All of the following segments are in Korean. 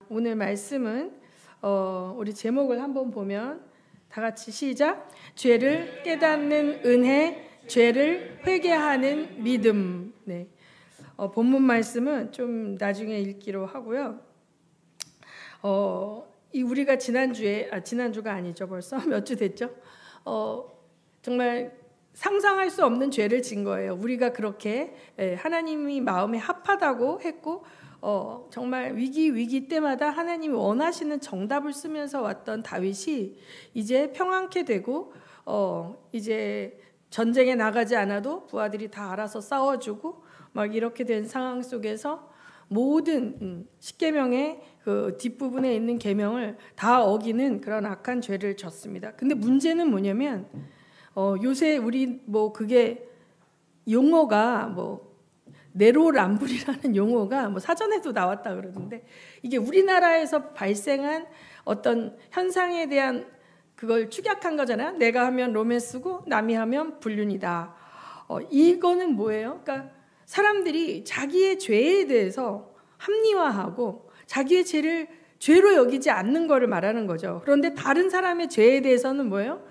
오늘 말씀은 우리 제목을 한번 보면 다 같이 시작. 죄를 깨닫는 은혜, 죄를 회개하는 믿음. 네. 본문 말씀은 좀 나중에 읽기로 하고요. 우리가 지난주가 아니죠. 벌써 몇 주 됐죠. 정말 상상할 수 없는 죄를 진 거예요. 우리가 그렇게 하나님이 마음에 합하다고 했고 정말 위기 때마다 하나님이 원하시는 정답을 쓰면서 왔던 다윗이 이제 평안케 되고 이제 전쟁에 나가지 않아도 부하들이 다 알아서 싸워주고 막 이렇게 된 상황 속에서 모든 십계명의 그 뒷부분에 있는 계명을 다 어기는 그런 악한 죄를 졌습니다. 근데 문제는 뭐냐면 요새 우리 그게 용어가 네로람불이라는 용어가 사전에도 나왔다 그러는데 이게 우리나라에서 발생한 어떤 현상에 대한 그걸 축약한 거잖아요. 내가 하면 로맨스고 남이 하면 불륜이다. 이거는 뭐예요? 그러니까 사람들이 자기의 죄에 대해서 합리화하고 자기의 죄를 죄로 여기지 않는 거를 말하는 거죠. 그런데 다른 사람의 죄에 대해서는 뭐예요?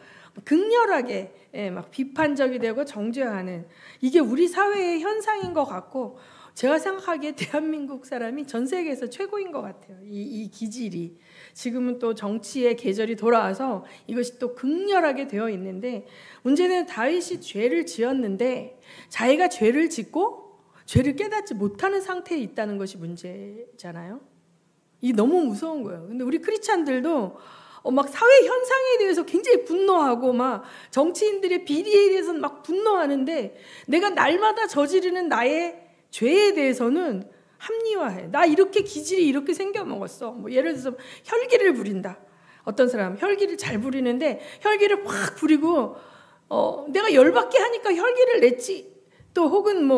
극렬하게 막 비판적이 되고 정죄하는, 이게 우리 사회의 현상인 것 같고 제가 생각하기에 대한민국 사람이 전 세계에서 최고인 것 같아요. 이 기질이 지금은 또 정치의 계절이 돌아와서 이것이 또 극렬하게 되어 있는데, 문제는 다윗이 죄를 지었는데 자기가 죄를 짓고 죄를 깨닫지 못하는 상태에 있다는 것이 문제잖아요. 이 너무 무서운 거예요. 근데 우리 크리스찬들도 막 사회 현상에 대해서 굉장히 분노하고 막 정치인들의 비리에 대해서 막 분노하는데 내가 날마다 저지르는 나의 죄에 대해서는 합리화해. 나 이렇게 기질이 이렇게 생겨먹었어. 예를 들어서 혈기를 부린다. 어떤 사람 혈기를 잘 부리는데 혈기를 확 부리고 내가 열받게 하니까 혈기를 냈지. 또 혹은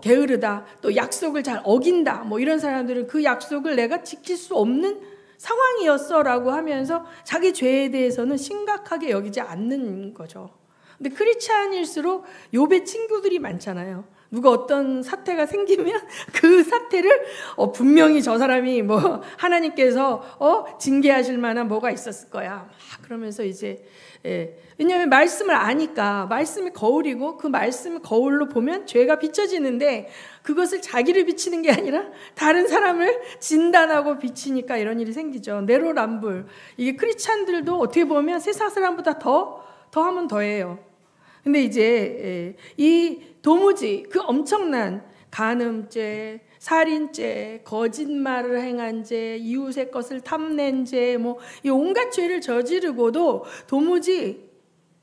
게으르다. 또 약속을 잘 어긴다. 이런 사람들은 그 약속을 내가 지킬 수 없는 상황이었어라고 하면서 자기 죄에 대해서는 심각하게 여기지 않는 거죠. 근데 크리스찬일수록 욥의 친구들이 많잖아요. 누가 어떤 사태가 생기면 그 사태를 분명히 저 사람이 하나님께서 징계하실 만한 뭐가 있었을 거야. 그러면서 이제 왜냐하면 말씀을 아니까 말씀이 거울이고 그 말씀을 거울로 보면 죄가 비춰지는데 그것을 자기를 비치는 게 아니라 다른 사람을 진단하고 비치니까 이런 일이 생기죠. 네로람불. 이게 크리스찬들도 어떻게 보면 세상 사람보다 더 하면 더해요. 근데 이제 이 도무지 그 엄청난 간음죄, 살인죄, 거짓말을 행한 죄, 이웃의 것을 탐낸 죄, 이 온갖 죄를 저지르고도 도무지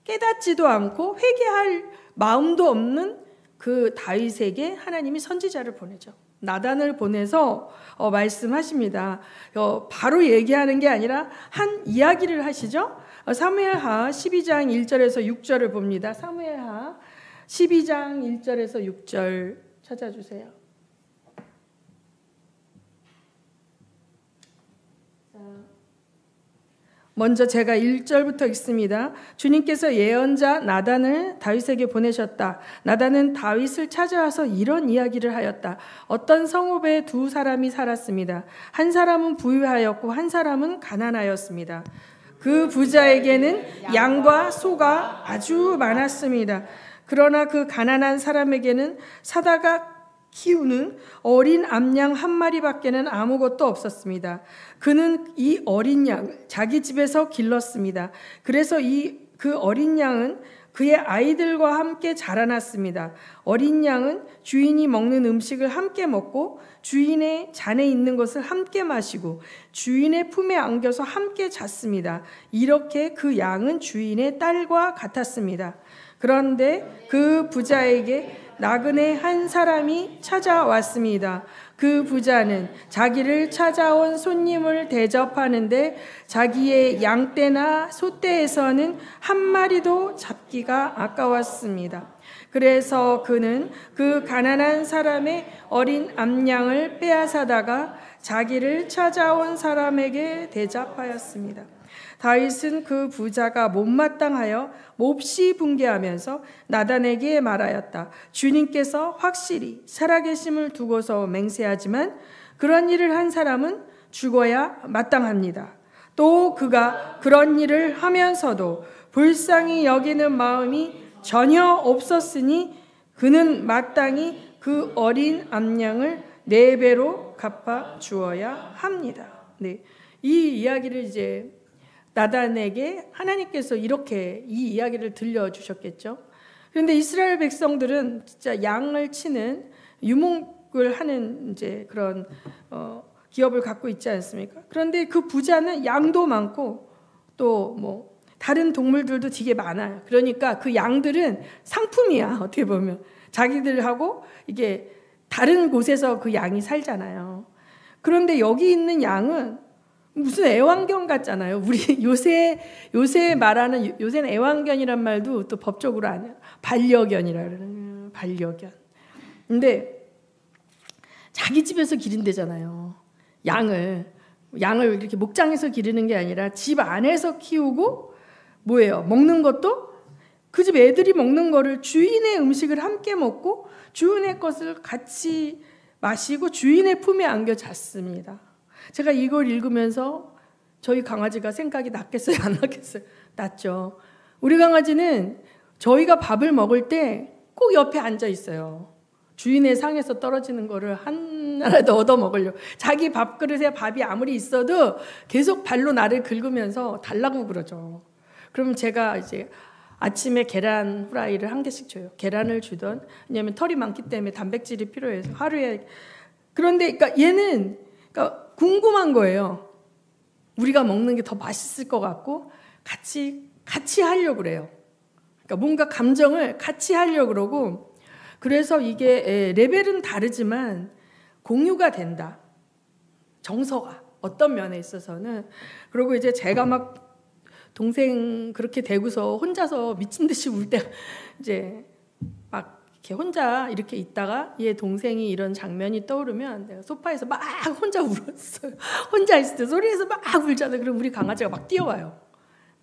깨닫지도 않고 회개할 마음도 없는 그 다윗에게 하나님이 선지자를 보내죠. 나단을 보내서 말씀하십니다. 바로 얘기하는 게 아니라 한 이야기를 하시죠. 사무엘하 12장 1절에서 6절을 봅니다. 사무엘하 12장 1절에서 6절 찾아주세요. 먼저 제가 1절부터 읽습니다. 주님께서 예언자 나단을 다윗에게 보내셨다. 나단은 다윗을 찾아와서 이런 이야기를 하였다. 어떤 성읍에 두 사람이 살았습니다. 한 사람은 부유하였고 한 사람은 가난하였습니다. 그 부자에게는 양과 소가 아주 많았습니다. 그러나 그 가난한 사람에게는 사다가 키우는 어린 암양 한 마리밖에는 아무것도 없었습니다. 그는 이 어린 양을 자기 집에서 길렀습니다. 그래서 그 어린 양은 그의 아이들과 함께 자라났습니다. 어린 양은 주인이 먹는 음식을 함께 먹고 주인의 잔에 있는 것을 함께 마시고 주인의 품에 안겨서 함께 잤습니다. 이렇게 그 양은 주인의 딸과 같았습니다. 그런데 그 부자에게 나그네 한 사람이 찾아왔습니다. 그 부자는 자기를 찾아온 손님을 대접하는데 자기의 양떼나 소떼에서는 한 마리도 잡기가 아까웠습니다. 그래서 그는 그 가난한 사람의 어린 암양을 빼앗아다가 자기를 찾아온 사람에게 대접하였습니다. 다윗은 그 부자가 못마땅하여 몹시 분개하면서 나단에게 말하였다. 주님께서 확실히 살아계심을 두고서 맹세하지만 그런 일을 한 사람은 죽어야 마땅합니다. 또 그가 그런 일을 하면서도 불쌍히 여기는 마음이 전혀 없었으니 그는 마땅히 그 어린 암양을 4배로 갚아 주어야 합니다. 네, 이 이야기를 이제 나단에게 하나님께서 이렇게 이 이야기를 들려주셨겠죠. 그런데 이스라엘 백성들은 진짜 양을 치는 유목을 하는 이제 그런 기업을 갖고 있지 않습니까? 그런데 그 부자는 양도 많고 또 뭐 다른 동물들도 되게 많아요. 그러니까 그 양들은 상품이야. 어떻게 보면 자기들하고 이게 다른 곳에서 그 양이 살잖아요. 그런데 여기 있는 양은 무슨 애완견 같잖아요. 우리 요새 말하는 요새는 애완견이란 말도 또 법적으로 안 해요. 반려견이라 그러는 반려견. 근데 자기 집에서 기른대잖아요. 양을 이렇게 목장에서 기르는 게 아니라 집 안에서 키우고 뭐예요? 먹는 것도 그 집 애들이 먹는 거를 주인의 음식을 함께 먹고 주인의 것을 같이 마시고 주인의 품에 안겨 잤습니다. 제가 이걸 읽으면서 저희 강아지가 생각이 났겠어요? 안 났겠어요? 났죠. 우리 강아지는 저희가 밥을 먹을 때 꼭 옆에 앉아 있어요. 주인의 상에서 떨어지는 거를 하나라도 얻어 먹으려고. 자기 밥그릇에 밥이 아무리 있어도 계속 발로 나를 긁으면서 달라고 그러죠. 그러면 제가 이제 아침에 계란 후라이를 1개씩 줘요. 계란을 주던, 왜냐하면 털이 많기 때문에 단백질이 필요해서 하루에. 그런데 그러니까 얘는 그러니까 궁금한 거예요. 우리가 먹는 게 더 맛있을 것 같고 같이 하려고 그래요. 그러니까 뭔가 감정을 같이 하려고 그러고, 그래서 이게 레벨은 다르지만 공유가 된다. 정서가 어떤 면에 있어서는. 그리고 이제 제가 막 동생 그렇게 되고서 혼자서 미친 듯이 울 때 이제 막 이렇게 혼자 이렇게 있다가 얘 동생이 이런 장면이 떠오르면 내가 소파에서 막 혼자 울었어요. 혼자 있을 때 소리에서 막 울잖아요. 그럼 우리 강아지가 막 뛰어와요.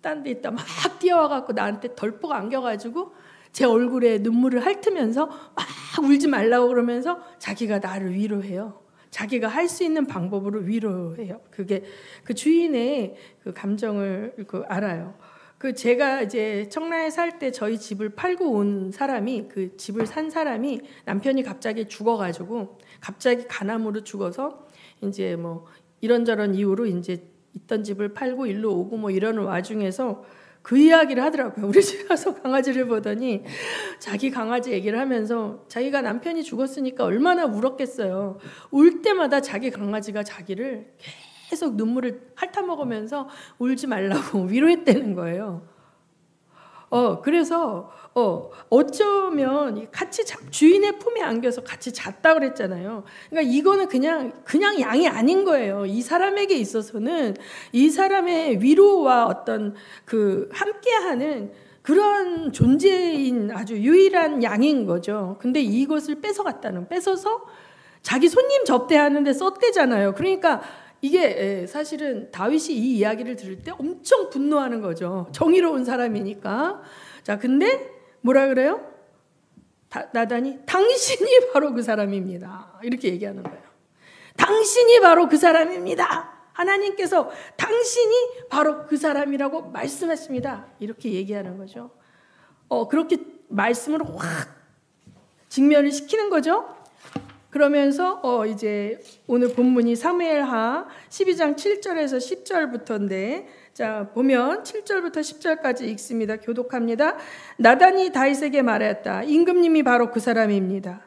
딴 데 있다 막 뛰어와갖고 나한테 덜컥 안겨가지고 제 얼굴에 눈물을 핥으면서 막 울지 말라고 그러면서 자기가 나를 위로해요. 자기가 할 수 있는 방법으로 위로해요. 그게 그 주인의 그 감정을 알아요. 그 제가 이제 청라에 살 때 저희 집을 팔고 온 사람이, 그 집을 산 사람이 남편이 갑자기 죽어가지고 갑자기 간암으로 죽어서 이제 뭐 이런저런 이유로 이제 있던 집을 팔고 일로 오고 뭐 이러는 와중에서 그 이야기를 하더라고요. 우리 집에 가서 강아지를 보더니 자기 강아지 얘기를 하면서 자기가 남편이 죽었으니까 얼마나 울었겠어요. 울 때마다 자기 강아지가 자기를 계속 눈물을 핥아먹으면서 울지 말라고 위로했다는 거예요. 그래서 어쩌면 같이 주인의 품에 안겨서 같이 잤다 그랬잖아요. 그러니까 이거는 그냥 양이 아닌 거예요. 이 사람에게 있어서는 이 사람의 위로와 어떤 그 함께하는 그런 존재인 아주 유일한 양인 거죠. 근데 이것을 뺏어서 자기 손님 접대하는데 썼대잖아요. 그러니까 이게 사실은 다윗이 이 이야기를 들을 때 엄청 분노하는 거죠. 정의로운 사람이니까. 자, 근데 뭐라 그래요? 나단이 당신이 바로 그 사람입니다. 이렇게 얘기하는 거예요. 당신이 바로 그 사람입니다. 하나님께서 당신이 바로 그 사람이라고 말씀하십니다. 이렇게 얘기하는 거죠. 그렇게 말씀으로 확 직면을 시키는 거죠. 그러면서 이제 오늘 본문이 사무엘하 12장 7절에서 10절부터인데, 자 보면 7절부터 10절까지 읽습니다. 교독합니다. 나단이 다윗에게 말하였다. 임금님이 바로 그 사람입니다.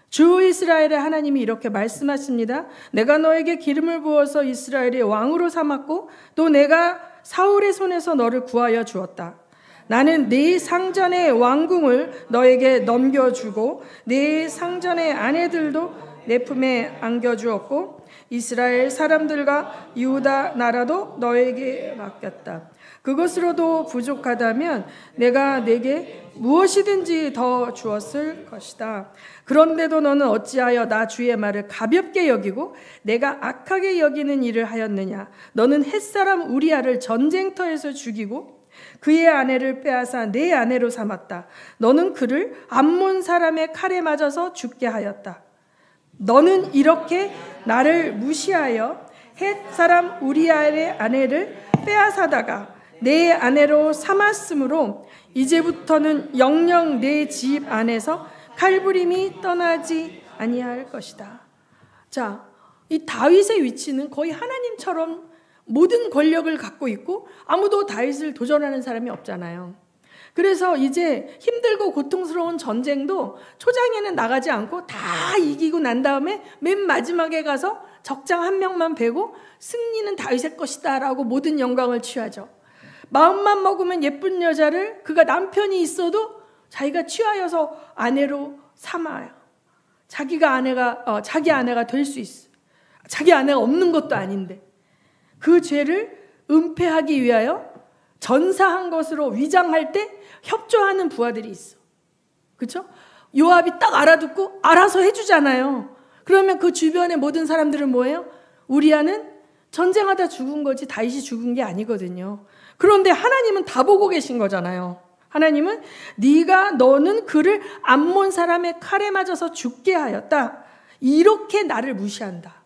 주 이스라엘의 하나님이 이렇게 말씀하십니다. 내가 너에게 기름을 부어서 이스라엘의 왕으로 삼았고 또 내가 사울의 손에서 너를 구하여 주었다. 나는 네 상전의 왕궁을 너에게 넘겨주고 네 상전의 아내들도 내 품에 안겨주었고 이스라엘 사람들과 유다 나라도 너에게 맡겼다. 그것으로도 부족하다면 내가 내게 무엇이든지 더 주었을 것이다. 그런데도 너는 어찌하여 나 주의 말을 가볍게 여기고 내가 악하게 여기는 일을 하였느냐. 너는 햇사람 우리아를 전쟁터에서 죽이고 그의 아내를 빼앗아 내 아내로 삼았다. 너는 그를 암몬 사람의 칼에 맞아서 죽게 하였다. 너는 이렇게 나를 무시하여 헷 사람 우리아의 아내를 빼앗아다가 내 아내로 삼았으므로 이제부터는 영영 내 집 안에서 칼부림이 떠나지 아니할 것이다. 자, 이 다윗의 위치는 거의 하나님처럼 모든 권력을 갖고 있고 아무도 다윗을 도전하는 사람이 없잖아요. 그래서 이제 힘들고 고통스러운 전쟁도 초장에는 나가지 않고 다 이기고 난 다음에 맨 마지막에 가서 적장 한 명만 베고 승리는 다윗의 것이다 라고 모든 영광을 취하죠. 마음만 먹으면 예쁜 여자를 그가 남편이 있어도 자기가 취하여서 아내로 삼아요. 자기 아내가 될 수 있어. 자기 아내가 없는 것도 아닌데 그 죄를 은폐하기 위하여 전사한 것으로 위장할 때 협조하는 부하들이 있어. 그렇죠? 요압이 딱 알아듣고 알아서 해주잖아요. 그러면 그 주변의 모든 사람들은 뭐예요? 우리아는 전쟁하다 죽은 거지 다윗이 죽은 게 아니거든요. 그런데 하나님은 다 보고 계신 거잖아요. 하나님은 너는 그를 암몬 사람의 칼에 맞아서 죽게 하였다. 이렇게 나를 무시한다.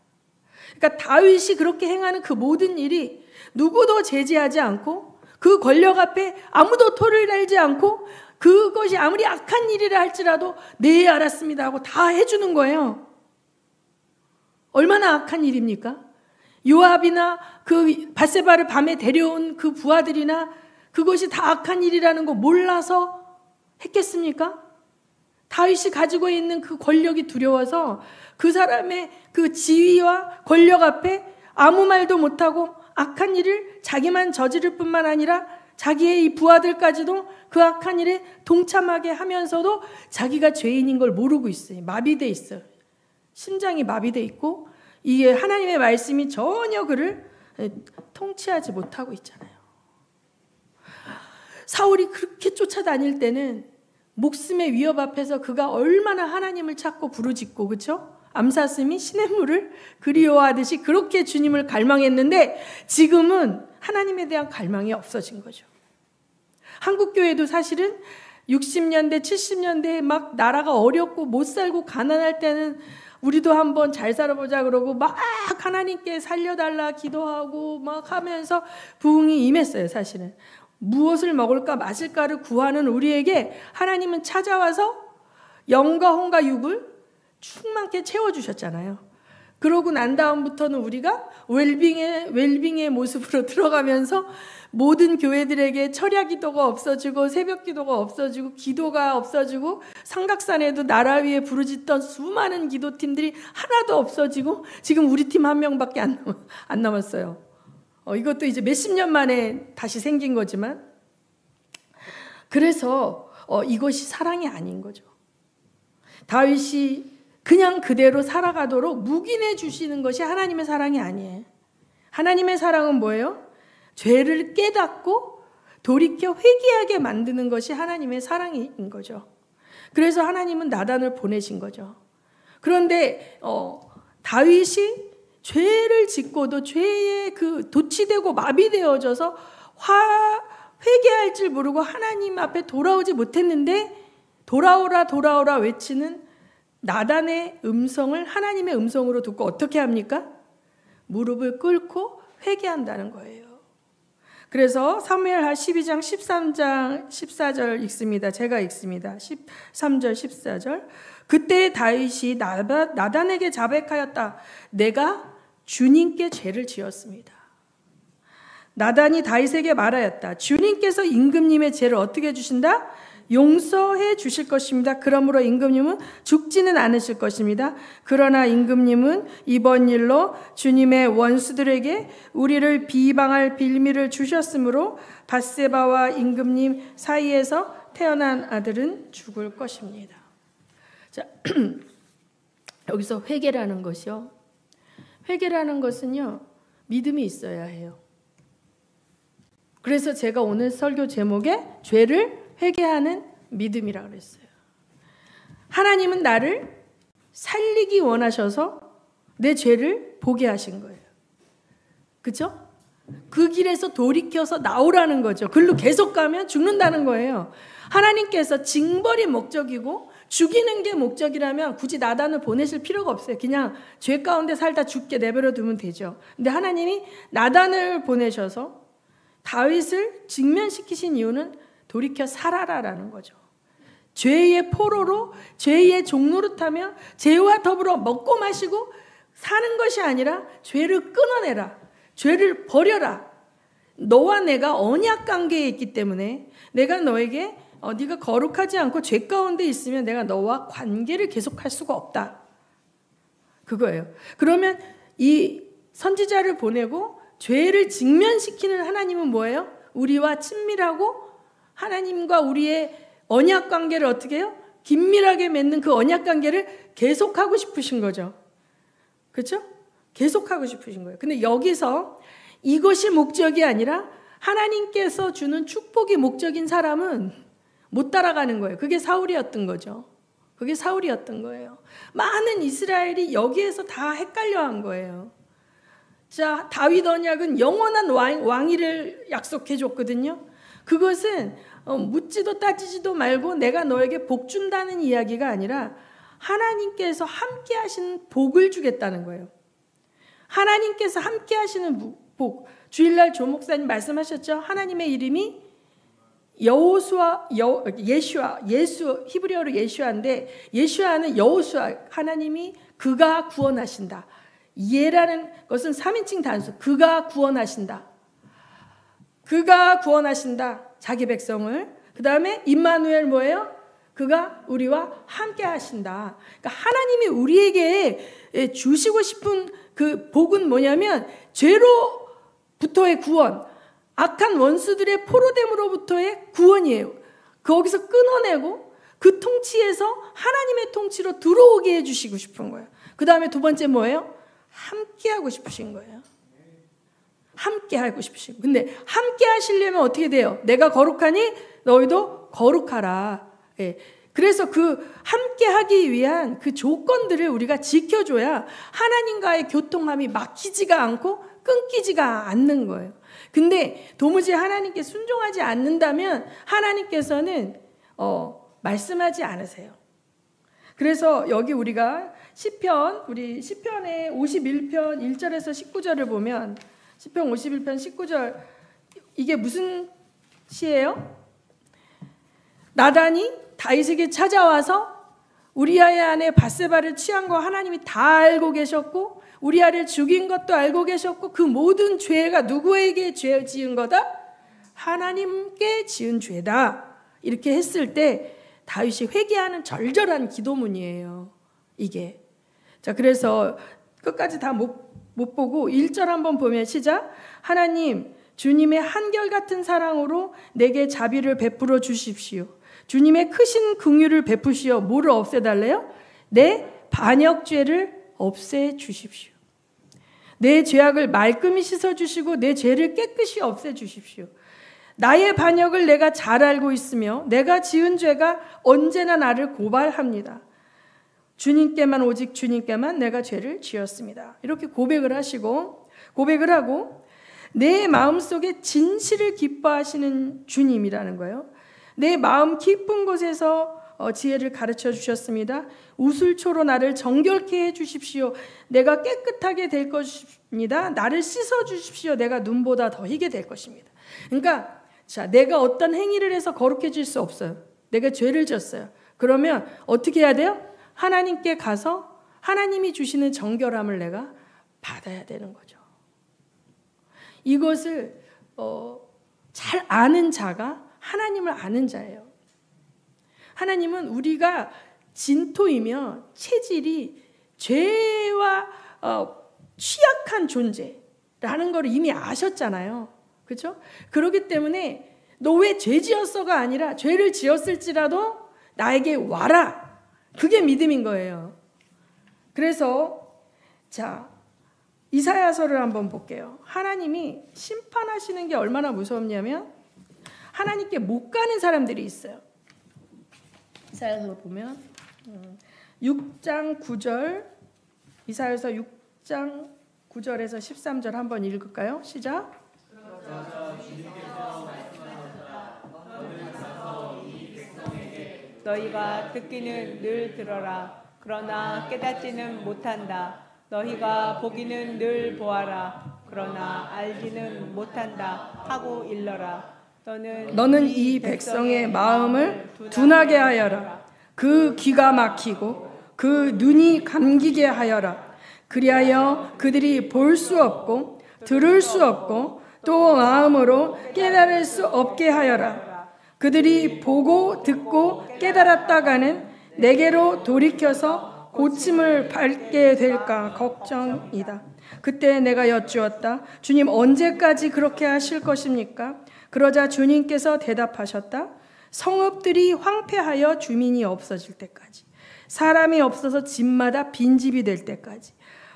그러니까 다윗이 그렇게 행하는 그 모든 일이 누구도 제지하지 않고 그 권력 앞에 아무도 토를 달지 않고 그것이 아무리 악한 일이라 할지라도 네 알았습니다 하고 다 해주는 거예요. 얼마나 악한 일입니까? 요압이나 그 밧세바를 밤에 데려온 그 부하들이나 그것이 다 악한 일이라는 거 몰라서 했겠습니까? 다윗이 가지고 있는 그 권력이 두려워서 그 사람의 그 지위와 권력 앞에 아무 말도 못하고 악한 일을 자기만 저지를 뿐만 아니라 자기의 이 부하들까지도 그 악한 일에 동참하게 하면서도 자기가 죄인인 걸 모르고 있어요. 마비돼 있어요. 심장이 마비돼 있고 이게 하나님의 말씀이 전혀 그를 통치하지 못하고 있잖아요. 사울이 그렇게 쫓아다닐 때는 목숨의 위협 앞에서 그가 얼마나 하나님을 찾고 부르짖고, 그렇죠? 암사슴이 시냇물을 그리워하듯이 그렇게 주님을 갈망했는데 지금은 하나님에 대한 갈망이 없어진 거죠. 한국교회도 사실은 60년대, 70년대에 막 나라가 어렵고 못 살고 가난할 때는 우리도 한번 잘 살아보자 그러고 막 하나님께 살려달라 기도하고 막 하면서 부흥이 임했어요. 사실은 무엇을 먹을까 마실까를 구하는 우리에게 하나님은 찾아와서 영과 혼과 육을 충만케 채워주셨잖아요. 그러고 난 다음부터는 우리가 웰빙의 모습으로 들어가면서 모든 교회들에게 철야 기도가 없어지고 새벽 기도가 없어지고 기도가 없어지고 삼각산에도 나라 위에 부르짖던 수많은 기도팀들이 하나도 없어지고 지금 우리 팀 한 명밖에 안 남았어요. 이것도 이제 몇십 년 만에 다시 생긴 거지만 그래서 이것이 사랑이 아닌 거죠. 다윗이 그냥 그대로 살아가도록 묵인해 주시는 것이 하나님의 사랑이 아니에요. 하나님의 사랑은 뭐예요? 죄를 깨닫고 돌이켜 회개하게 만드는 것이 하나님의 사랑인 거죠. 그래서 하나님은 나단을 보내신 거죠. 그런데 다윗이 죄를 짓고도 죄에 그 도취되고 마비되어져서 회개할 줄 모르고 하나님 앞에 돌아오지 못했는데 돌아오라 돌아오라 외치는 나단의 음성을 하나님의 음성으로 듣고 어떻게 합니까? 무릎을 꿇고 회개한다는 거예요. 그래서 사무엘하 12장 13장 14절 읽습니다. 제가 읽습니다. 13절 14절. 그때 다윗이 나단에게 자백하였다. 내가 주님께 죄를 지었습니다. 나단이 다윗에게 말하였다. 주님께서 임금님의 죄를 어떻게 해주신다? 용서해 주실 것입니다. 그러므로 임금님은 죽지는 않으실 것입니다. 그러나 임금님은 이번 일로 주님의 원수들에게 우리를 비방할 빌미를 주셨으므로 밧세바와 임금님 사이에서 태어난 아들은 죽을 것입니다. 자, 여기서 회개라는 것이요. 회개라는 것은요, 믿음이 있어야 해요. 그래서 제가 오늘 설교 제목에 죄를 회개하는 믿음이라고 그랬어요. 하나님은 나를 살리기 원하셔서 내 죄를 보게 하신 거예요. 그렇죠? 그 길에서 돌이켜서 나오라는 거죠. 글로 계속 가면 죽는다는 거예요. 하나님께서 징벌이 목적이고 죽이는 게 목적이라면 굳이 나단을 보내실 필요가 없어요. 그냥 죄 가운데 살다 죽게 내버려 두면 되죠. 근데 하나님이 나단을 보내셔서 다윗을 직면시키신 이유는 돌이켜 살아라라는 거죠. 죄의 포로로, 죄의 종노릇하며 죄와 더불어 먹고 마시고 사는 것이 아니라 죄를 끊어내라. 죄를 버려라. 너와 내가 언약 관계에 있기 때문에 내가 너에게 네가 거룩하지 않고 죄 가운데 있으면 내가 너와 관계를 계속할 수가 없다. 그거예요. 그러면 이 선지자를 보내고 죄를 직면시키는 하나님은 뭐예요? 우리와 친밀하고 하나님과 우리의 언약 관계를 어떻게 해요? 긴밀하게 맺는 그 언약 관계를 계속하고 싶으신 거죠. 그렇죠? 계속하고 싶으신 거예요. 근데 여기서 이것이 목적이 아니라 하나님께서 주는 축복이 목적인 사람은 못 따라가는 거예요. 그게 사울이었던 거죠. 그게 사울이었던 거예요. 많은 이스라엘이 여기에서 다 헷갈려한 거예요. 자, 다윗 언약은 영원한 왕위를 약속해 줬거든요. 그것은 묻지도 따지지도 말고 내가 너에게 복 준다는 이야기가 아니라 하나님께서 함께 하시는 복을 주겠다는 거예요. 하나님께서 함께 하시는 복. 주일날 조 목사님 말씀하셨죠? 하나님의 이름이 예수, 히브리어로 예슈아인데 예슈아는 여호수아, 하나님이 그가 구원하신다. 예라는 것은 3인칭 단수, 그가 구원하신다. 그가 구원하신다. 자기 백성을. 그 다음에 임마누엘 뭐예요? 그가 우리와 함께 하신다. 그러니까 하나님이 우리에게 주시고 싶은 그 복은 뭐냐면 죄로부터의 구원, 악한 원수들의 포로됨으로부터의 구원이에요. 거기서 끊어내고 그 통치에서 하나님의 통치로 들어오게 해주시고 싶은 거예요. 그 다음에 두 번째 뭐예요? 함께 하고 싶으신 거예요. 함께 하고 싶으신 거예요. 근데 함께 하시려면 어떻게 돼요? 내가 거룩하니 너희도 거룩하라. 예. 그래서 그 함께 하기 위한 그 조건들을 우리가 지켜줘야 하나님과의 교통함이 막히지가 않고 끊기지가 않는 거예요. 근데 도무지 하나님께 순종하지 않는다면 하나님께서는 말씀하지 않으세요. 그래서 여기 우리가 우리 시편의 51편 1절에서 19절을 보면 시편 51편 19절 이게 무슨 시예요? 나단이 다윗에게 찾아와서 우리아의 아내 밧세바를 취한 거 하나님이 다 알고 계셨고 우리아를 죽인 것도 알고 계셨고 그 모든 죄가 누구에게 죄 지은 거다? 하나님께 지은 죄다. 이렇게 했을 때 다윗이 회개하는 절절한 기도문이에요. 이게. 자, 그래서 끝까지 다 못 보고 1절 한번 보면 시작. 하나님, 주님의 한결같은 사랑으로 내게 자비를 베풀어 주십시오. 주님의 크신 긍휼을 베푸시어 뭐를 없애달래요? 내 반역죄를 없애 주십시오. 내 죄악을 말끔히 씻어 주시고 내 죄를 깨끗이 없애 주십시오. 나의 반역을 내가 잘 알고 있으며 내가 지은 죄가 언제나 나를 고발합니다. 주님께만 오직 주님께만 내가 죄를 지었습니다. 이렇게 고백을 하고 내 마음속에 진실을 기뻐하시는 주님이라는 거예요. 내 마음 깊은 곳에서 지혜를 가르쳐 주셨습니다. 우슬초로 나를 정결케 해 주십시오. 내가 깨끗하게 될 것입니다. 나를 씻어 주십시오. 내가 눈보다 더 희게 될 것입니다. 그러니까 내가 어떤 행위를 해서 거룩해질 수 없어요. 내가 죄를 졌어요. 그러면 어떻게 해야 돼요? 하나님께 가서 하나님이 주시는 정결함을 내가 받아야 되는 거죠. 이것을 잘 아는 자가 하나님을 아는 자예요. 하나님은 우리가 진토이며 체질이 죄와 취약한 존재라는 걸 이미 아셨잖아요. 그렇죠? 그렇기 때문에 너 왜 죄 지었어가 아니라 죄를 지었을지라도 나에게 와라. 그게 믿음인 거예요. 그래서 이사야서를 한번 볼게요. 하나님이 심판하시는 게 얼마나 무섭냐면 하나님께 못 가는 사람들이 있어요. 이사야서 보면 6장 9절 이사야서 6장 9절에서 13절 한번 읽을까요? 시작. 너희가 듣기는 늘 들어라. 그러나 깨닫지는 못한다. 너희가 보기는 늘 보아라. 그러나 알지는 못한다 하고 일러라. 너는 이 백성의 마음을 둔하게 하여라. 그 귀가 막히고 그 눈이 감기게 하여라. 그리하여 그들이 볼 수 없고 들을 수 없고 또 마음으로 깨달을 수 없게 하여라. 그들이 보고 듣고 깨달았다가는 내게로 돌이켜서 고침을 받게 될까 걱정이다. 그때 내가 여쭈었다. 주님, 언제까지 그렇게 하실 것입니까? 그러자 주님께서 대답하셨다. 성읍들이 황폐하여 주민이 없어질 때까지, 사람이 없어서 집마다 빈집이 될 때까지,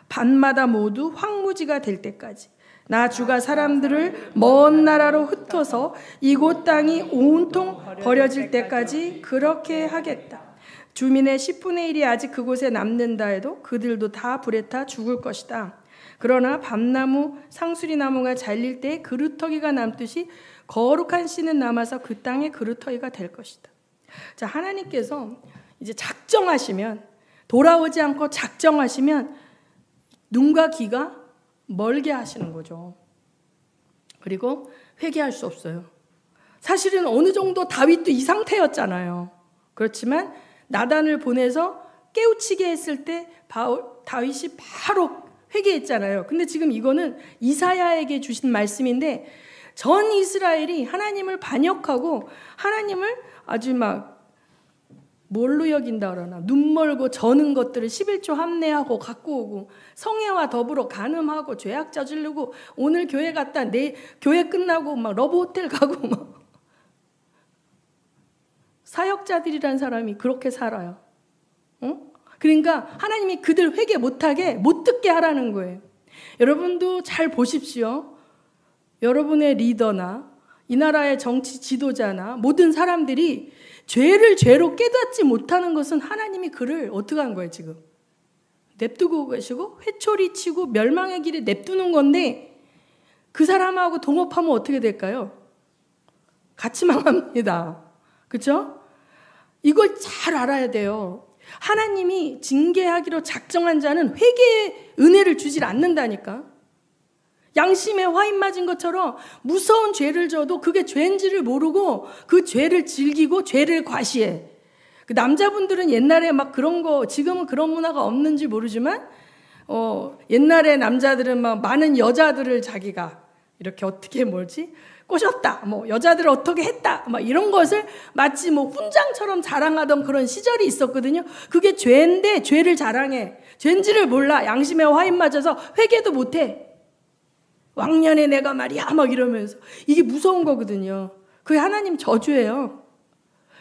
밭마다 모두 황무지가 될 때까지, 나 주가 사람들을 먼 나라로 흩어서 이곳 땅이 온통 버려질 때까지 그렇게 하겠다. 주민의 10분의 1이 아직 그곳에 남는다 해도 그들도 다 불에 타 죽을 것이다. 그러나 밤나무, 상수리나무가 잘릴 때 그루터기가 남듯이 거룩한 씨는 남아서 그 땅의 그루터기가 될 것이다. 자, 하나님께서 이제 작정하시면, 돌아오지 않고 작정하시면 눈과 귀가 멀게 하시는 거죠. 그리고 회개할 수 없어요. 사실은 어느 정도 다윗도 이 상태였잖아요. 그렇지만 나단을 보내서 깨우치게 했을 때 다윗이 바로 회개했잖아요. 근데 지금 이거는 이사야에게 주신 말씀인데, 전 이스라엘이 하나님을 반역하고 하나님을 아주 막 뭘로 여긴다 그러나, 눈 멀고 저는 것들을 11조 함내하고 갖고 오고, 성애와 더불어 간음하고 죄악 저지르고, 오늘 교회 갔다 내 교회 끝나고 막 러브 호텔 가고 막. 사역자들이란 사람이 그렇게 살아요. 그러니까 하나님이 그들 회개 못하게, 못 듣게 하라는 거예요. 여러분도 잘 보십시오. 여러분의 리더나 이 나라의 정치 지도자나 모든 사람들이 죄를 죄로 깨닫지 못하는 것은 하나님이 그를 어떻게 한 거예요 지금? 냅두고 계시고 회초리 치고 멸망의 길에 냅두는 건데, 그 사람하고 동업하면 어떻게 될까요? 같이 망합니다. 그렇죠? 이걸 잘 알아야 돼요. 하나님이 징계하기로 작정한 자는 회개의 은혜를 주질 않는다니까. 양심에 화인 맞은 것처럼 무서운 죄를 져도 그게 죄인지를 모르고 그 죄를 즐기고 죄를 과시해. 그 남자분들은 옛날에 막 그런 거, 지금은 그런 문화가 없는지 모르지만 옛날에 남자들은 막 많은 여자들을 자기가 이렇게 어떻게 꼬셨다, 뭐 여자들을 어떻게 했다, 막 이런 것을 마치 뭐 훈장처럼 자랑하던 그런 시절이 있었거든요. 그게 죄인데 죄를 자랑해. 죄인지를 몰라. 양심에 화인 맞아서 회개도 못해. 왕년에 내가 말이야 막 이러면서. 이게 무서운 거거든요. 그게 하나님 저주예요.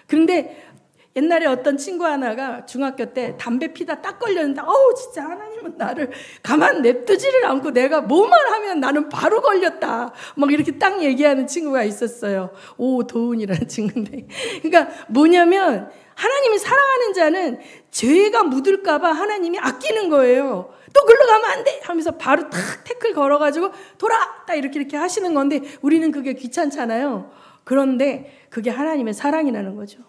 그런데 옛날에 어떤 친구 하나가 중학교 때 담배 피다 딱 걸렸는데, 진짜 하나님은 나를 가만 냅두지를 않고 내가 뭐만 하면 나는 바로 걸렸다, 막 이렇게 딱 얘기하는 친구가 있었어요. 오도훈이라는 친구인데, 그러니까 뭐냐면 하나님이 사랑하는 자는 죄가 묻을까 봐 하나님이 아끼는 거예요. 또 글로 가면 안 돼 하면서 바로 탁 태클 걸어가지고 돌아 딱 이렇게 하시는 건데, 우리는 그게 귀찮잖아요. 그런데 그게 하나님의 사랑이라는 거죠.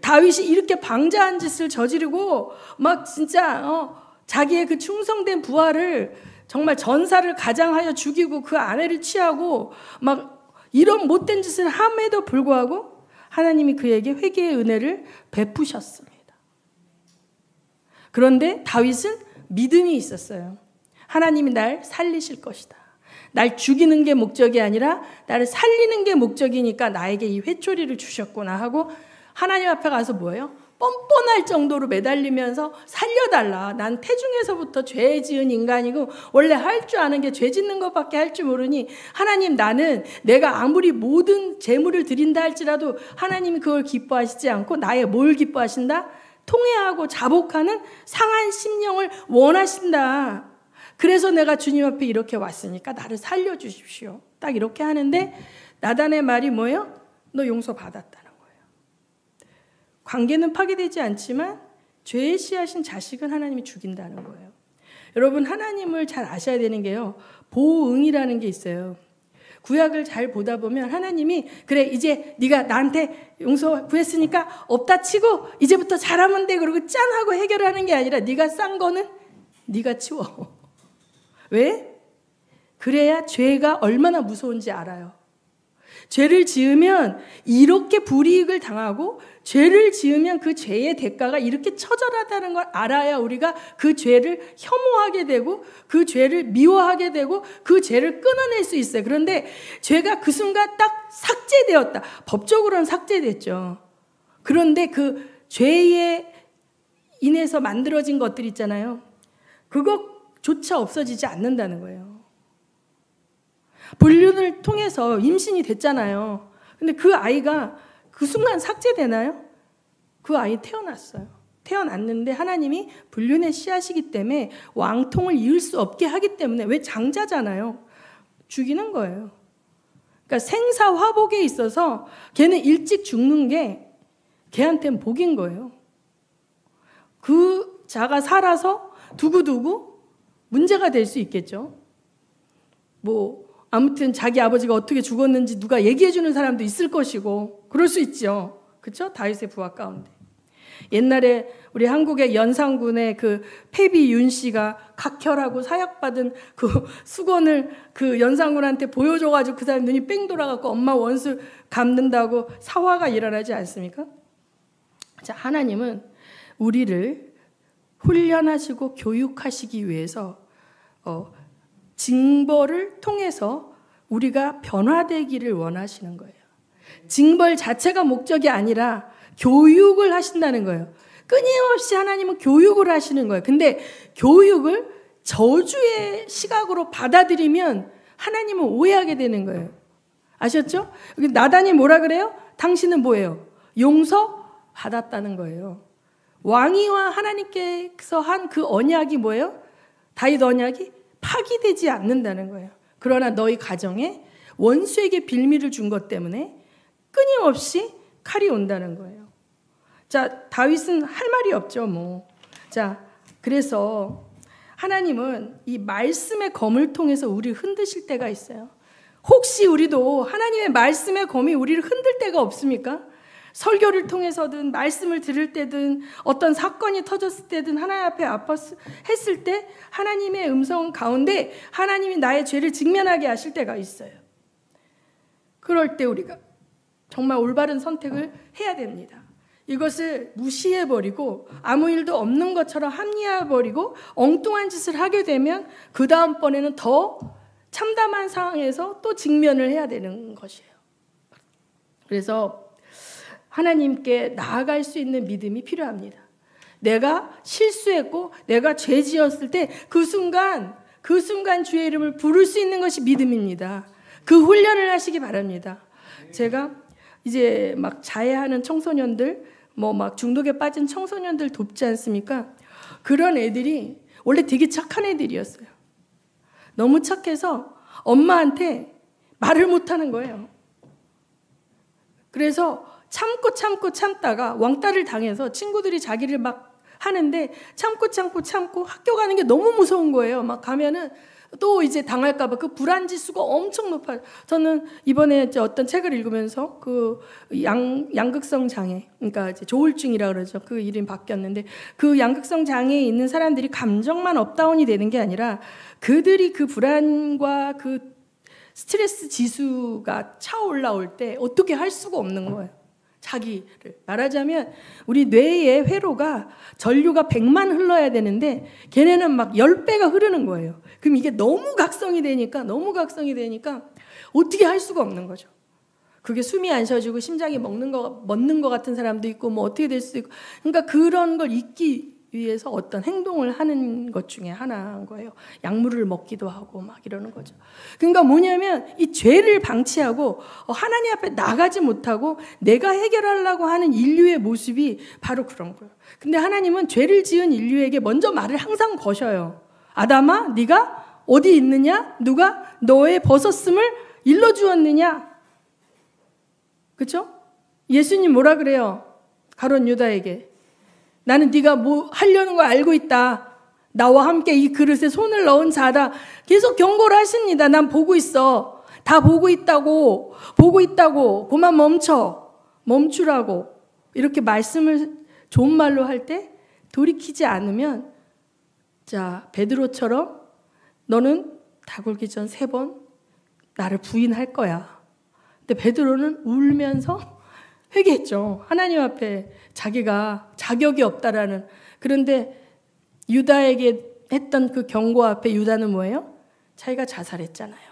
다윗이 이렇게 방자한 짓을 저지르고 막 진짜 자기의 그 충성된 부하를 정말 전사를 가장하여 죽이고 그 아내를 취하고 막 이런 못된 짓을 함에도 불구하고 하나님이 그에게 회개의 은혜를 베푸셨습니다. 그런데 다윗은 믿음이 있었어요. 하나님이 날 살리실 것이다. 날 죽이는 게 목적이 아니라 나를 살리는 게 목적이니까 나에게 이 회초리를 주셨구나 하고 하나님 앞에 가서 뭐예요? 뻔뻔할 정도로 매달리면서 살려달라. 난 태중에서부터 죄 지은 인간이고 원래 할 줄 아는 게 죄 짓는 것밖에 할 줄 모르니, 하나님, 나는 내가 아무리 모든 재물을 드린다 할지라도 하나님이 그걸 기뻐하시지 않고 나의 뭘 기뻐하신다? 통회하고 자복하는 상한 심령을 원하신다. 그래서 내가 주님 앞에 이렇게 왔으니까 나를 살려주십시오. 딱 이렇게 하는데 나단의 말이 뭐예요? 너 용서받았다는 거예요. 관계는 파괴되지 않지만 죄의 씨앗인 자식은 하나님이 죽인다는 거예요. 여러분, 하나님을 잘 아셔야 되는 게요, 보응이라는 게 있어요. 구약을 잘 보다 보면 하나님이 그래 이제 네가 나한테 용서 구했으니까 없다 치고 이제부터 잘하면 돼 그러고 짠 하고 해결하는 게 아니라 네가 싼 거는 네가 치워. 왜? 그래야 죄가 얼마나 무서운지 알아요. 죄를 지으면 이렇게 불이익을 당하고 죄를 지으면 그 죄의 대가가 이렇게 처절하다는 걸 알아야 우리가 그 죄를 혐오하게 되고 그 죄를 미워하게 되고 그 죄를 끊어낼 수 있어요. 그런데 죄가 그 순간 딱 삭제되었다. 법적으로는 삭제됐죠. 그런데 그 죄에 인해서 만들어진 것들 있잖아요. 그것조차 없어지지 않는다는 거예요. 불륜을 통해서 임신이 됐잖아요. 근데 그 아이가 그 순간 삭제되나요? 그 아이 태어났어요. 태어났는데 하나님이 불륜의 씨앗이기 때문에 왕통을 이을 수 없게 하기 때문에 왜 장자잖아요. 죽이는 거예요. 그러니까 생사화복에 있어서 걔는 일찍 죽는 게 걔한테는 복인 거예요. 그 자가 살아서 두고두고 문제가 될 수 있겠죠. 아무튼 자기 아버지가 어떻게 죽었는지 누가 얘기해 주는 사람도 있을 것이고 그럴 수 있죠. 그렇죠? 다윗의 부하 가운데. 옛날에 우리 한국의 연산군의 그 패비 윤 씨가 각혈하고 사약받은 그 수건을 그 연산군한테 보여줘가지고 그 사람 눈이 뺑 돌아가고 엄마 원수 갚는다고 사화가 일어나지 않습니까? 자, 하나님은 우리를 훈련하시고 교육하시기 위해서 징벌을 통해서 우리가 변화되기를 원하시는 거예요. 징벌 자체가 목적이 아니라 교육을 하신다는 거예요. 끊임없이 하나님은 교육을 하시는 거예요. 근데 교육을 저주의 시각으로 받아들이면 하나님은 오해하게 되는 거예요. 아셨죠? 나단이 뭐라 그래요? 당신은 뭐예요? 용서받았다는 거예요. 왕이와 하나님께서 한 그 언약이 뭐예요? 다윗 언약이 파기되지 않는다는 거예요. 그러나 너희 가정에 원수에게 빌미를 준 것 때문에 끊임없이 칼이 온다는 거예요. 자, 다윗은 할 말이 없죠, 자, 그래서 하나님은 이 말씀의 검을 통해서 우리를 흔드실 때가 있어요. 혹시 우리도 하나님의 말씀의 검이 우리를 흔들 때가 없습니까? 설교를 통해서든 말씀을 들을 때든 어떤 사건이 터졌을 때든 하나님 앞에 했을 때 하나님의 음성 가운데 하나님이 나의 죄를 직면하게 하실 때가 있어요. 그럴 때 우리가 정말 올바른 선택을 해야 됩니다. 이것을 무시해버리고 아무 일도 없는 것처럼 합리화해버리고 엉뚱한 짓을 하게 되면 그 다음번에는 더 참담한 상황에서 또 직면을 해야 되는 것이에요. 그래서 하나님께 나아갈 수 있는 믿음이 필요합니다. 내가 실수했고 내가 죄 지었을 때 그 순간 주의 이름을 부를 수 있는 것이 믿음입니다. 그 훈련을 하시기 바랍니다. 제가 이제 막 자해하는 청소년들, 막 중독에 빠진 청소년들 돕지 않습니까? 그런 애들이 원래 되게 착한 애들이었어요. 너무 착해서 엄마한테 말을 못하는 거예요. 그래서 참다가 왕따를 당해서 친구들이 자기를 막 하는데 참고 학교 가는 게 너무 무서운 거예요. 막 가면은 또 이제 당할까봐 그 불안 지수가 엄청 높아요. 저는 이번에 이제 어떤 책을 읽으면서 그 양극성 장애, 그러니까 이제 조울증이라 그러죠. 그 이름이 바뀌었는데 그 양극성 장애에 있는 사람들이 감정만 업다운이 되는 게 아니라 그들이 그 불안과 그 스트레스 지수가 차올라올 때 어떻게 할 수가 없는 거예요. 자기를 말하자면 우리 뇌의 회로가 전류가 100만 흘러야 되는데 걔네는 막 10배가 흐르는 거예요. 그럼 이게 너무 각성이 되니까 어떻게 할 수가 없는 거죠. 그게 숨이 안 쉬어지고 심장이 멎는 것 같은 사람도 있고 어떻게 될 수도 있고, 그러니까 그런 걸 잊기 위해서 어떤 행동을 하는 것 중에 하나인 거예요. 약물을 먹기도 하고 막 이러는 거죠. 그러니까 뭐냐면 이 죄를 방치하고 하나님 앞에 나가지 못하고 내가 해결하려고 하는 인류의 모습이 바로 그런 거예요. 근데 하나님은 죄를 지은 인류에게 먼저 말을 항상 거셔요. 아담아, 네가 어디 있느냐? 누가 너의 벗었음을 일러주었느냐? 그렇죠? 예수님 뭐라 그래요? 가룟 유다에게. 나는 네가 뭐 하려는 걸 알고 있다. 나와 함께 이 그릇에 손을 넣은 자다. 계속 경고를 하십니다. 난 보고 있어. 다 보고 있다고, 그만 멈추라고 이렇게 말씀을 좋은 말로 할 때 돌이키지 않으면, 자, 베드로처럼 너는 다 굴기 전 3번 나를 부인할 거야. 근데 베드로는 울면서 회개했죠. 하나님 앞에 자기가 자격이 없다라는. 그런데 유다에게 했던 그 경고 앞에 유다는 뭐예요? 자기가 자살했잖아요.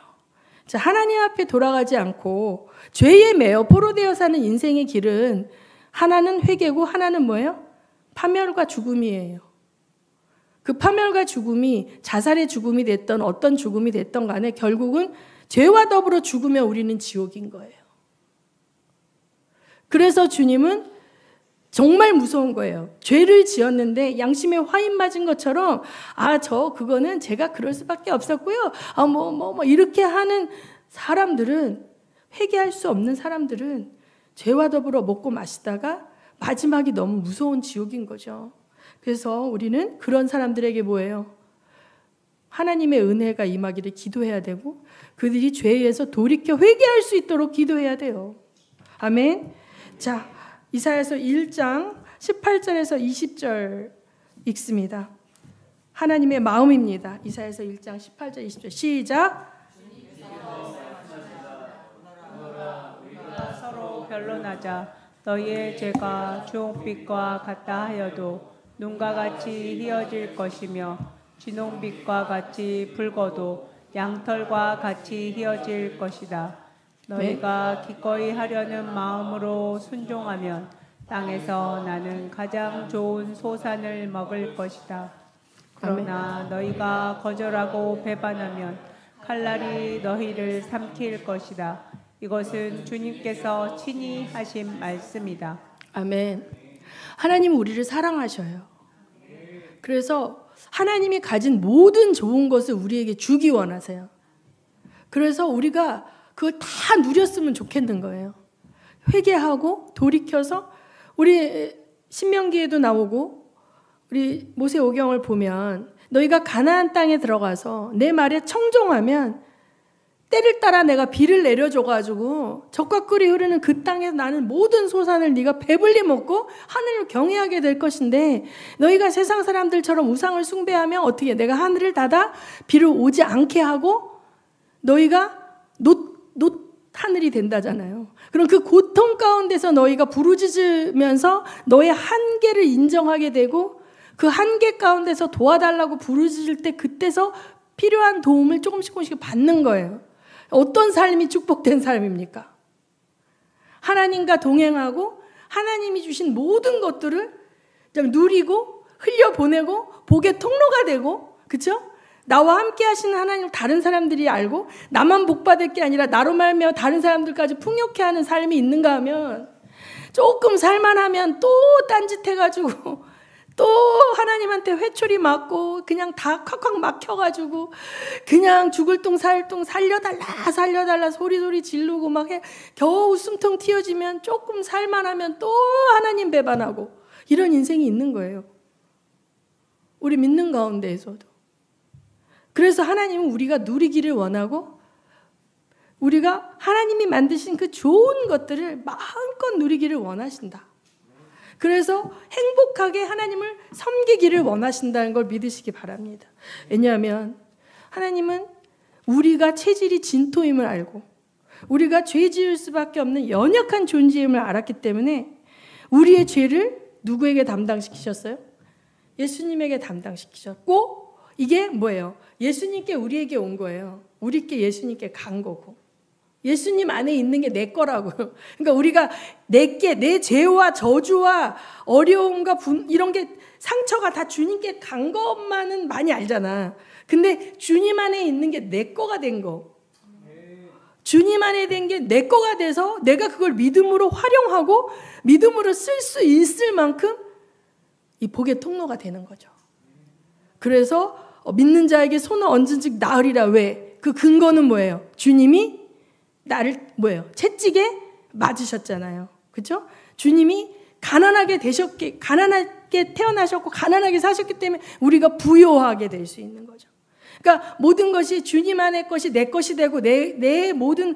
자, 하나님 앞에 돌아가지 않고 죄에 매여 포로되어 사는 인생의 길은 하나는 회개고 하나는 뭐예요? 파멸과 죽음이에요. 그 파멸과 죽음이 자살의 죽음이 됐던 어떤 죽음이 됐던 간에 결국은 죄와 더불어 죽으면 우리는 지옥인 거예요. 그래서 주님은 정말 무서운 거예요. 죄를 지었는데 양심에 화인 맞은 것처럼, 그거는 제가 그럴 수밖에 없었고요. 이렇게 하는 사람들은, 회개할 수 없는 사람들은 죄와 더불어 먹고 마시다가 마지막이 너무 무서운 지옥인 거죠. 그래서 우리는 그런 사람들에게 뭐예요? 하나님의 은혜가 임하기를 기도해야 되고, 그들이 죄에서 돌이켜 회개할 수 있도록 기도해야 돼요. 아멘. 자, 이사야서 1장 18절에서 20절 읽습니다. 하나님의 마음입니다. 이사야서 1장 18절 20절 시작. 서로 변론하자. 너희의 죄가 주홍빛과 같다 하여도 눈과 같이 희어질 것이며 진홍빛과 같이 붉어도 양털과 같이 희어질 것이다. 너희가 기꺼이 하려는 마음으로 순종하면 땅에서 나는 가장 좋은 소산을 먹을 것이다. 그러나 너희가 거절하고 배반하면 칼날이 너희를 삼킬 것이다. 이것은 주님께서 친히 하신 말씀이다. 아멘. 하나님은 우리를 사랑하셔요. 그래서 하나님이 가진 모든 좋은 것을 우리에게 주기 원하세요. 그래서 우리가 그걸 다 누렸으면 좋겠는 거예요. 회개하고 돌이켜서, 우리 신명기에도 나오고 우리 모세오경을 보면 너희가 가나안 땅에 들어가서 내 말에 청종하면 때를 따라 내가 비를 내려줘가지고 적과 꿀이 흐르는 그 땅에서 나는 모든 소산을 네가 배불리 먹고 하늘을 경외하게 될 것인데, 너희가 세상 사람들처럼 우상을 숭배하면 어떻게, 내가 하늘을 닫아 비를 오지 않게 하고 너희가 노 하늘이 된다잖아요. 그럼 그 고통 가운데서 너희가 부르짖으면서 너의 한계를 인정하게 되고, 그 한계 가운데서 도와달라고 부르짖을 때 그때서 필요한 도움을 조금씩 받는 거예요. 어떤 삶이 축복된 삶입니까? 하나님과 동행하고 하나님이 주신 모든 것들을 누리고 흘려보내고 복의 통로가 되고, 그렇죠? 나와 함께 하시는 하나님을 다른 사람들이 알고 나만 복받을 게 아니라 나로 말미암아 다른 사람들까지 풍요케 하는 삶이 있는가 하면, 조금 살만하면 또 딴짓해가지고 또 하나님한테 회초리 맞고 그냥 다 콱콱 막혀가지고 그냥 죽을 똥 살 똥 살려달라 소리 지르고 막 해. 겨우 숨통 튀어지면 조금 살만하면 또 하나님 배반하고, 이런 인생이 있는 거예요. 우리 믿는 가운데에서도. 그래서 하나님은 우리가 누리기를 원하고, 우리가 하나님이 만드신 그 좋은 것들을 마음껏 누리기를 원하신다. 그래서 행복하게 하나님을 섬기기를 원하신다는 걸 믿으시기 바랍니다. 왜냐하면 하나님은 우리가 체질이 진토임을 알고 우리가 죄 지을 수밖에 없는 연약한 존재임을 알았기 때문에 우리의 죄를 누구에게 담당시키셨어요? 예수님에게 담당시키셨고, 이게 뭐예요? 예수님께 우리에게 온 거예요. 우리께 예수님께 간 거고, 예수님 안에 있는 게 내 거라고요. 그러니까 우리가 내 죄와 저주와 어려움과 이런 게, 상처가 다 주님께 간 것만은 많이 알잖아. 근데 주님 안에 있는 게 내 거가 된 거, 주님 안에 된 게 내 거가 돼서 내가 그걸 믿음으로 활용하고 믿음으로 쓸 수 있을 만큼 이 복의 통로가 되는 거죠. 그래서 믿는 자에게 손을 얹은 즉 나으리라. 왜? 그 근거는 뭐예요? 주님이 나를 채찍에 맞으셨잖아요. 그렇죠? 주님이 가난하게 태어나셨고 가난하게 사셨기 때문에 우리가 부요하게 될 수 있는 거죠. 그러니까 모든 것이 주님 안의 것이 내 것이 되고 내 모든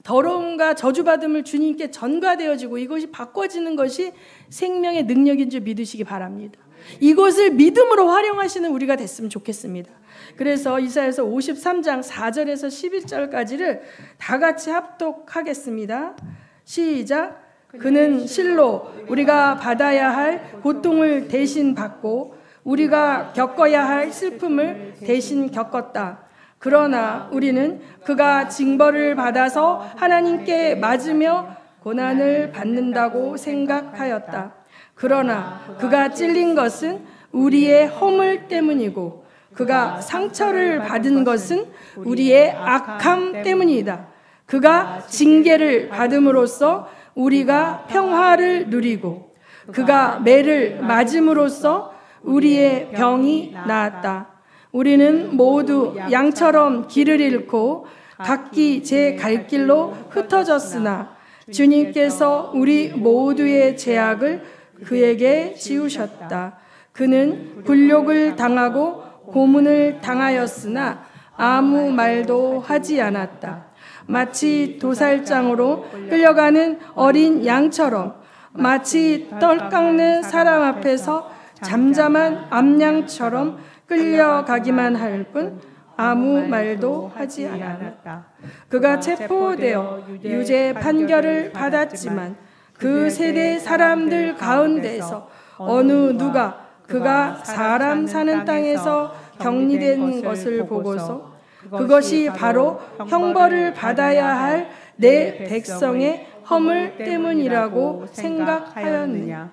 더러움과 저주받음을 주님께 전가되어지고 이것이 바꿔지는 것이 생명의 능력인 줄 믿으시기 바랍니다. 이것을 믿음으로 활용하시는 우리가 됐으면 좋겠습니다. 그래서 이사야서 53장 4절에서 11절까지를 다 같이 합독하겠습니다. 시작. 그는 실로 우리가 받아야 할 고통을 대신 받고 우리가 겪어야 할 슬픔을 대신 겪었다. 그러나 우리는 그가 징벌을 받아서 하나님께 맞으며 고난을 받는다고 생각하였다. 그러나 그가 찔린 것은 우리의 허물 때문이고 그가 상처를 받은 것은 우리의 악함 때문이다. 그가 징계를 받음으로써 우리가 평화를 누리고 그가 매를 맞음으로써 우리의 병이 나았다. 우리는 모두 양처럼 길을 잃고 각기 제 갈 길로 흩어졌으나 주님께서 우리 모두의 죄악을 그에게 지우셨다. 그는 굴욕을 당하고 고문을 당하였으나 아무 말도 하지 않았다. 마치 도살장으로 끌려가는 어린 양처럼 마치 떨 깎는 사람 앞에서 잠잠한 암양처럼 끌려가기만 할 뿐 아무 말도 하지 않았다. 그가 체포되어 유죄 판결을 받았지만 그 세대 사람들 가운데서 어느 누가 그가 사람 사는 땅에서 격리된 것을 보고서 그것이 바로 형벌을 받아야 할 내 백성의 허물 때문이라고 생각하였느냐.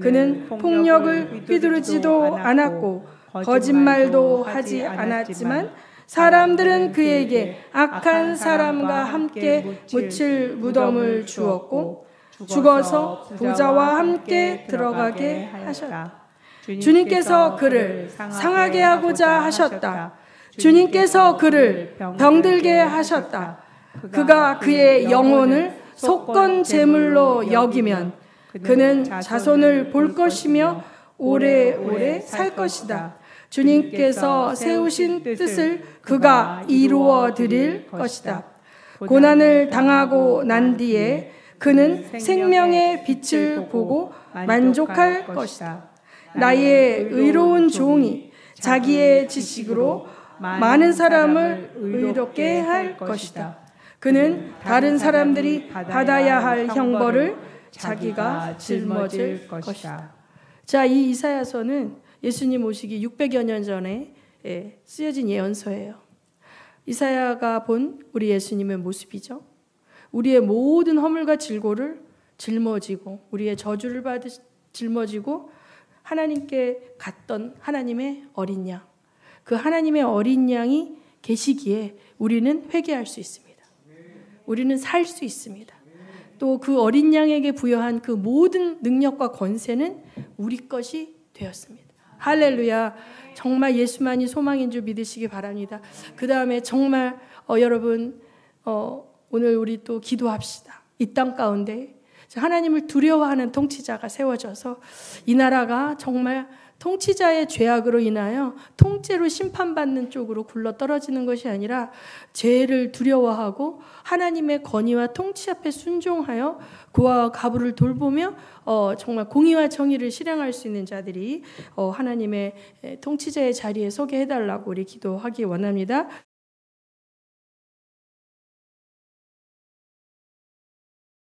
그는 폭력을 휘두르지도 않았고 거짓말도 하지 않았지만 사람들은 그에게 악한 사람과 함께 묻힐 무덤을 주었고 죽어서 부자와 함께 들어가게 하셨다. 주님께서 그를 상하게 하고자 하셨다. 주님께서 그를 병들게 하셨다. 그가 그의 영혼을 속건 제물로 여기면 그는 자손을 볼 것이며 오래오래 살 것이다. 주님께서 세우신 뜻을 그가 이루어 드릴 것이다. 고난을 당하고 난 뒤에 그는 생명의 빛을 보고 만족할 것이다. 나의 의로운 종이 자기의 지식으로 많은 사람을 의롭게 할 것이다. 그는 다른 사람들이 받아야 할 형벌을 자기가 짊어질 것이다. 자, 이 이사야서는 예수님 오시기 600여 년 전에 쓰여진 예언서예요. 이사야가 본 우리 예수님의 모습이죠. 우리의 모든 허물과 질고를 짊어지고 우리의 저주를 짊어지고 하나님께 갔던 하나님의 어린 양. 그 하나님의 어린 양이 계시기에 우리는 회개할 수 있습니다. 우리는 살 수 있습니다. 또 그 어린 양에게 부여한 그 모든 능력과 권세는 우리 것이 되었습니다. 할렐루야. 정말 예수만이 소망인 줄 믿으시기 바랍니다. 그 다음에 정말 여러분 오늘 우리 또 기도합시다. 이 땅 가운데 하나님을 두려워하는 통치자가 세워져서 이 나라가 정말 통치자의 죄악으로 인하여 통째로 심판받는 쪽으로 굴러떨어지는 것이 아니라 죄를 두려워하고 하나님의 권위와 통치 앞에 순종하여 그와 가부를 돌보며 정말 공의와 정의를 실행할 수 있는 자들이 하나님의 통치자의 자리에 서게 해달라고 우리 기도하기 원합니다.